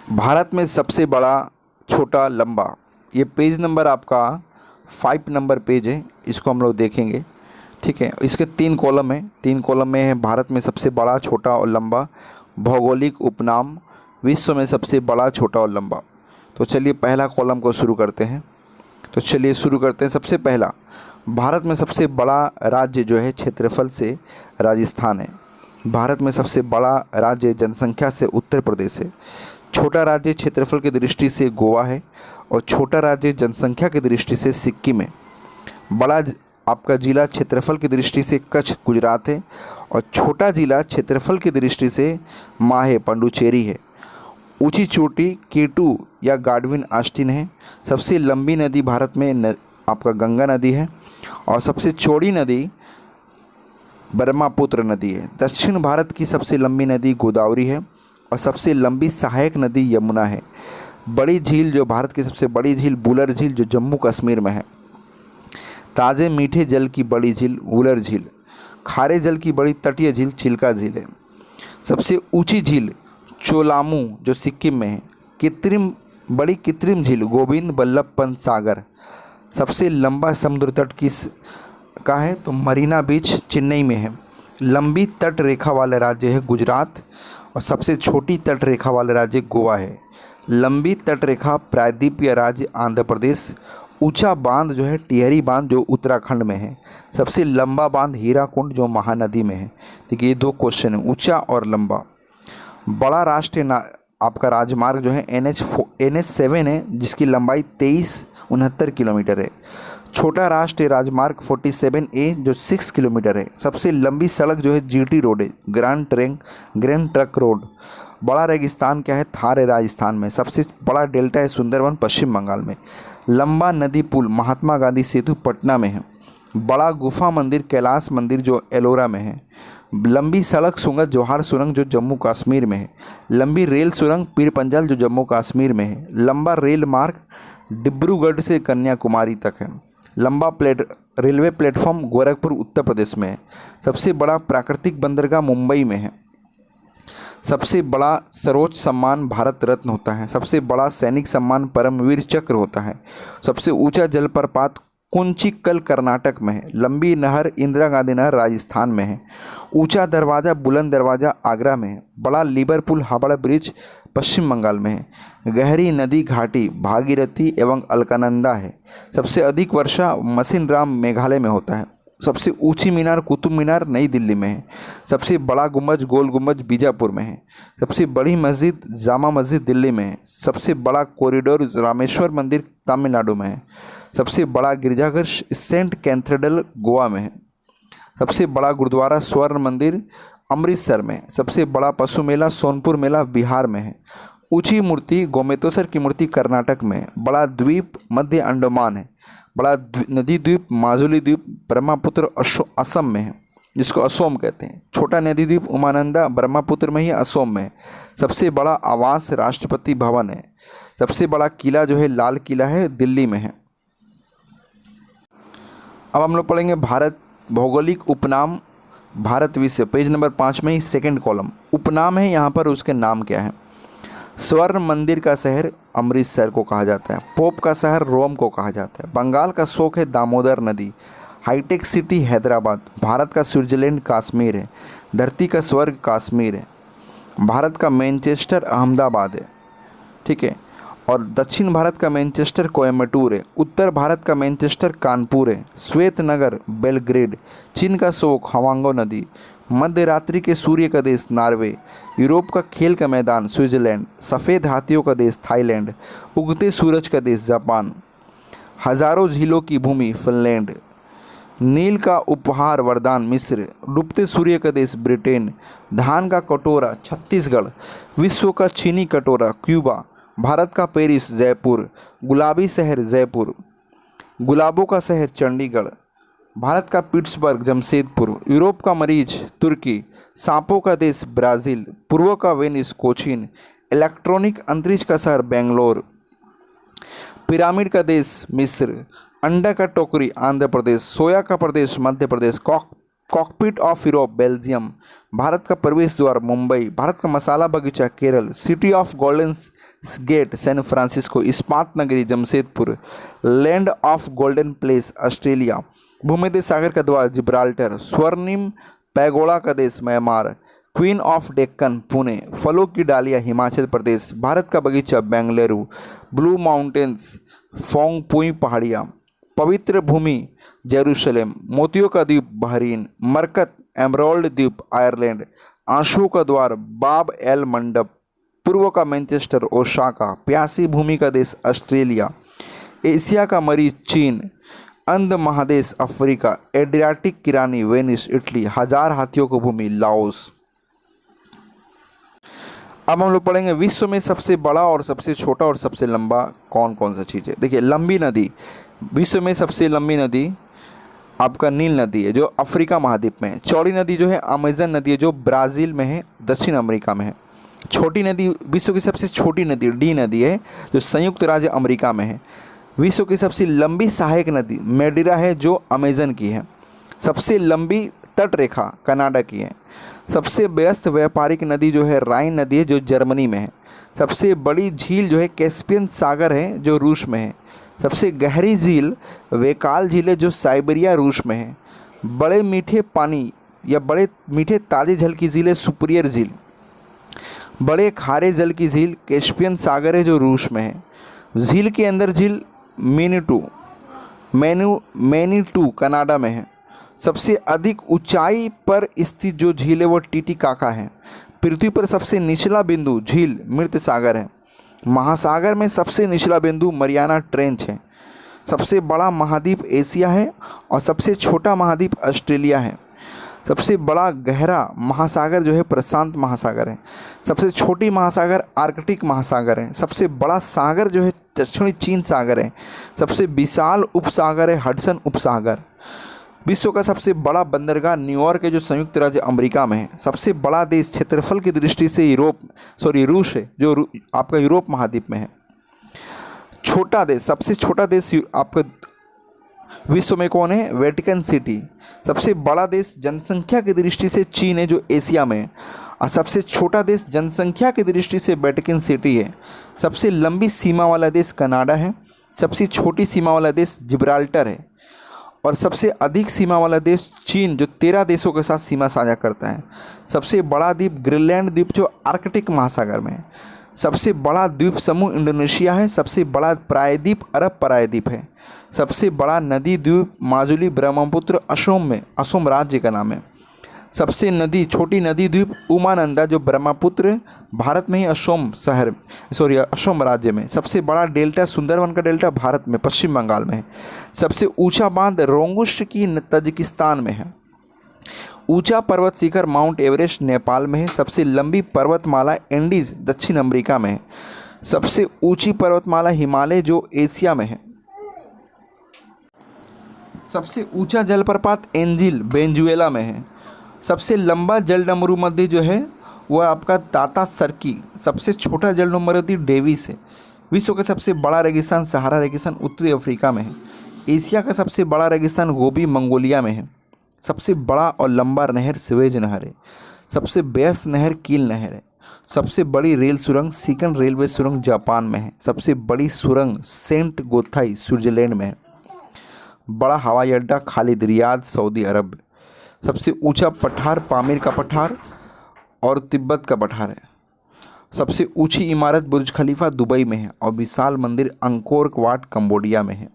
भारत में सबसे बड़ा, छोटा, लंबा, ये पेज नंबर आपका 5 नंबर पेज है। इसको हम लोग देखेंगे। ठीक है, इसके 3 कॉलम हैं। 3 कॉलम में है भारत में सबसे बड़ा, छोटा और लंबा, भौगोलिक उपनाम, विश्व में सबसे बड़ा, छोटा और लंबा। तो चलिए पहला कॉलम को शुरू करते हैं। तो चलिए शुरू करते हैं। सबसे पहला, भारत में सबसे बड़ा राज्य जो है क्षेत्रफल से राजस्थान है। भारत में सबसे बड़ा राज्य जनसंख्या से उत्तर प्रदेश है। छोटा राज्य क्षेत्रफल की दृष्टि से गोवा है और छोटा राज्य जनसंख्या की दृष्टि से सिक्किम है। बड़ा आपका जिला क्षेत्रफल की दृष्टि से कच्छ गुजरात है और छोटा जिला क्षेत्रफल की दृष्टि से माहे पुडुचेरी है। ऊंची चोटी केटू या गाडविन आस्टिन है। सबसे लंबी नदी भारत में आपका गंगा नदी है और सबसे चौड़ी नदी ब्रह्मपुत्र नदी है। दक्षिण भारत की सबसे लंबी नदी गोदावरी है और सबसे लंबी सहायक नदी यमुना है। बड़ी झील जो भारत की सबसे बड़ी झील वुलर झील जो जम्मू कश्मीर में है। ताज़े मीठे जल की बड़ी झील वुलर झील। खारे जल की बड़ी तटीय झील चिल्का झील है। सबसे ऊंची झील चोलामू जो सिक्किम में है। बड़ी कृत्रिम झील गोविंद बल्लभ पंत सागर। सबसे लंबा समुद्र तट का है तो मरीना बीच चेन्नई में है। लंबी तट रेखा वाला राज्य है गुजरात और सबसे छोटी तट रेखा वाला राज्य गोवा है। लंबी तट रेखा प्रायद्वीपीय राज्य आंध्र प्रदेश। ऊंचा बांध जो है टिहरी बांध जो उत्तराखंड में है। सबसे लंबा बांध हीराकुंड जो महानदी में है। देखिए ये 2 क्वेश्चन है, ऊंचा और लंबा। बड़ा राष्ट्रीय आपका राजमार्ग जो है NH7 है जिसकी लंबाई 2369 किलोमीटर है। छोटा राष्ट्रीय राजमार्ग 47A जो 6 किलोमीटर है। सबसे लंबी सड़क जो है GT रोड है, ग्रैंड ट्रक रोड। बड़ा रेगिस्तान क्या है, थार है राजस्थान में। सबसे बड़ा डेल्टा है सुंदरवन पश्चिम बंगाल में। लंबा नदी पुल महात्मा गांधी सेतु पटना में है। बड़ा गुफा मंदिर कैलाश मंदिर जो एलोरा में है। लंबी सड़क सुरंग जौहर सुरंग जो जम्मू कश्मीर में है। लंबी रेल सुरंग पीर पंजाल जो जम्मू कश्मीर में है। लंबा रेल मार्ग डिब्रूगढ़ से कन्याकुमारी तक है। लंबा रेलवे प्लेटफॉर्म गोरखपुर उत्तर प्रदेश में है। सबसे बड़ा प्राकृतिक बंदरगाह मुंबई में है। सबसे बड़ा सर्वोच्च सम्मान भारत रत्न होता है। सबसे बड़ा सैनिक सम्मान परमवीर चक्र होता है। सबसे ऊंचा जलप्रपात कुंचिकल कर्नाटक में है। लंबी नहर इंदिरा गांधी नहर राजस्थान में है। ऊंचा दरवाज़ा बुलंद दरवाज़ा आगरा में है। बड़ा लिवरपूल हावड़ा ब्रिज पश्चिम बंगाल में है। गहरी नदी घाटी भागीरथी एवं अलकनंदा है। सबसे अधिक वर्षा मसिनराम मेघालय में होता है। सबसे ऊंची मीनार कुतुब मीनार नई दिल्ली में है। सबसे बड़ा गुंबज गोल गुंबज बीजापुर में है। सबसे बड़ी मस्जिद जामा मस्जिद दिल्ली में है। सबसे बड़ा कॉरिडोर रामेश्वर मंदिर तमिलनाडु में है। सबसे बड़ा गिरजाघर सेंट कैथेड्रल गोवा में है। सबसे बड़ा गुरुद्वारा स्वर्ण मंदिर अमृतसर में। सबसे बड़ा पशु मेला सोनपुर मेला बिहार में है। ऊंची मूर्ति गोमेतेश्वर की मूर्ति कर्नाटक में है। बड़ा द्वीप मध्य अंडमान है। बड़ा नदी द्वीप माजुली द्वीप ब्रह्मपुत्र असम में है जिसको असोम कहते हैं। छोटा नदी द्वीप उमानंदा ब्रह्मपुत्र में ही असोम में है। सबसे बड़ा आवास राष्ट्रपति भवन है। सबसे बड़ा किला जो है लाल किला है दिल्ली में है। अब हम लोग पढ़ेंगे भारत भौगोलिक उपनाम भारत विश्व पेज नंबर 5 में ही सेकंड कॉलम। उपनाम है यहाँ पर, उसके नाम क्या है। स्वर्ण मंदिर का शहर अमृतसर को कहा जाता है। पोप का शहर रोम को कहा जाता है। बंगाल का शोक है दामोदर नदी। Hi tech city Hyderabad. भारत का स्विट्जरलैंड कश्मीर है। धरती का स्वर्ग कश्मीर है। भारत का मैनचेस्टर अहमदाबाद है। ठीक है, और दक्षिण भारत का मैनचेस्टर कोयम्बटूर है। उत्तर भारत का मैनचेस्टर कानपुर है। श्वेत नगर बेलग्रेड। चीन का शोक हवांगो नदी। मध्य रात्रि के सूर्य का देश नॉर्वे। यूरोप का खेल का मैदान स्विट्जरलैंड। सफ़ेद हाथियों का देश थाईलैंड। उगते सूरज का देश जापान। हजारों झीलों की भूमि फिनलैंड। नील का उपहार वरदान मिस्र। डूबते सूर्य का देश ब्रिटेन। धान का कटोरा छत्तीसगढ़। विश्व का चीनी कटोरा क्यूबा। भारत का पेरिस जयपुर। गुलाबी शहर जयपुर। गुलाबों का शहर चंडीगढ़। भारत का पिट्सबर्ग जमशेदपुर। यूरोप का मरीज तुर्की। सांपों का देश ब्राज़ील। पूर्व का वेनिस कोचीन। इलेक्ट्रॉनिक अंतरिक्ष का शहर बेंगलोर। पिरामिड का देश मिस्र। अंडा का टोकरी आंध्र प्रदेश। सोया का प्रदेश Madhya Pradesh. Cockpit of Europe Belgium, Bharat का प्रवेश द्वार मुंबई, भारत का मसाला बगीचा Kerala, city of golden gate San Francisco, इस्पात नगरी Jamshedpur, land of golden place Australia, भूमध्य सागर का द्वार जिब्राल्टर, स्वर्णिम पैगोड़ा का देश Myanmar, queen of Deccan Pune, फलों की डालियाँ हिमाचल प्रदेश, भारत का बगीचा बेंगलुरु, ब्लू माउंटेन्स फोंगपुई पहाड़ियाँ, पवित्र भूमि जेरूशलेम, मोतियों का द्वीप बहरीन, मरकत एमराल्ड द्वीप आयरलैंड, आंसुओं का द्वार बाब एल मंडप, पूर्व का मैनचेस्टर ओसाका, प्यासी भूमि का देश ऑस्ट्रेलिया, एशिया का मरीज चीन, अंध महादेश अफ्रीका, एड्रियाटिक की रानी वेनिस इटली, हजार हाथियों की भूमि लाओस। अब हम लोग पढ़ेंगे विश्व में सबसे बड़ा और सबसे छोटा और सबसे लंबा कौन कौन सा चीज़ है। देखिए, लंबी नदी, विश्व में सबसे लंबी नदी आपका नील नदी है जो अफ्रीका महाद्वीप में है। चौड़ी नदी जो है अमेजन नदी है जो ब्राज़ील में है, दक्षिण अमेरिका में है। छोटी नदी, विश्व की सबसे छोटी नदी डी नदी है जो संयुक्त राज्य अमेरिका में है। विश्व की सबसे लंबी सहायक नदी मेडिरा है जो अमेजन की है। सबसे लंबी तट रेखा कनाडा की है। सबसे व्यस्त व्यापारिक नदी जो है राइन नदी है जो जर्मनी में है। सबसे बड़ी झील जो है कैस्पियन सागर है जो रूस में है। सबसे गहरी झील वेकाल झील है जो साइबेरिया रूस में है। बड़े मीठे पानी या बड़े मीठे ताजे जल की झील है सुपीरियर झील। बड़े खारे जल की झील कैस्पियन सागर है जो रूस में है। झील के अंदर झील मैनीटू कनाडा में है। सबसे अधिक ऊंचाई पर स्थित जो झील है वो टीटीकाका है। पृथ्वी पर सबसे निचला बिंदु झील मृत सागर है। महासागर में सबसे निचला बिंदु मरियाना ट्रेंच है। सबसे बड़ा महाद्वीप एशिया है और सबसे छोटा महाद्वीप ऑस्ट्रेलिया है। सबसे बड़ा गहरा महासागर जो है प्रशांत महासागर है। सबसे छोटी महासागर आर्कटिक महासागर है। सबसे बड़ा सागर जो है दक्षिणी चीन सागर है। सबसे विशाल उपसागर है हडसन उपसागर। विश्व का सबसे बड़ा बंदरगाह न्यूयॉर्क है जो संयुक्त राज्य अमेरिका में है। सबसे बड़ा देश क्षेत्रफल की दृष्टि से रूस है जो आपका यूरोप महाद्वीप में है। छोटा देश, सबसे छोटा देश आपका विश्व में कौन है? Vatican city. सबसे बड़ा देश जनसंख्या की दृष्टि से चीन है जो एशिया में है और सबसे छोटा देश जनसंख्या की दृष्टि से वेटिकन सिटी है। सबसे लंबी सीमा वाला देश कनाडा है। सबसे छोटी सीमा वाला देश जिब्राल्टर है और सबसे अधिक सीमा वाला देश चीन जो 13 देशों के साथ सीमा साझा करता है। सबसे बड़ा द्वीप ग्रीनलैंड द्वीप जो आर्कटिक महासागर में है। सबसे बड़ा द्वीप समूह इंडोनेशिया है। सबसे बड़ा प्रायद्वीप अरब प्रायद्वीप है। सबसे बड़ा नदी द्वीप माजुली ब्रह्मपुत्र असम राज्य का नाम है। सबसे छोटी नदी द्वीप उमानंदा जो ब्रह्मपुत्र भारत में ही असम राज्य में। सबसे बड़ा डेल्टा सुंदरवन का डेल्टा भारत में पश्चिम बंगाल में है। सबसे ऊंचा बांध रोंगुश की तजिकिस्तान में है। ऊंचा पर्वत शिखर माउंट एवरेस्ट नेपाल में है। सबसे लंबी पर्वतमाला एंडीज दक्षिण अमेरिका में है। सबसे ऊंची पर्वतमाला हिमालय जो एशिया में है। सबसे ऊंचा जलप्रपात एंजिल वेनेजुएला में है। सबसे लंबा जलडमरू नदी जो है वह आपका ताता सरकी। सबसे छोटा जलडमरू नदी डेविस है। विश्व का सबसे बड़ा रेगिस्तान सहारा रेगिस्तान उत्तरी अफ्रीका में है। एशिया का सबसे बड़ा रेगिस्तान गोबी मंगोलिया में है। सबसे बड़ा और लंबा नहर स्वेज नहर है। सबसे व्यस्त नहर कील नहर है। सबसे बड़ी रेल सुरंग सिकन रेलवे सुरंग जापान में है। सबसे बड़ी सुरंग सेंट गोथाई स्विट्जरलैंड में है। बड़ा हवाई अड्डा खालिद रियाद सऊदी अरब। सबसे ऊंचा पठार पामीर का पठार और तिब्बत का पठार है। सबसे ऊंची इमारत बुर्ज खलीफा दुबई में है और विशाल मंदिर अंकोर वाट कंबोडिया में है।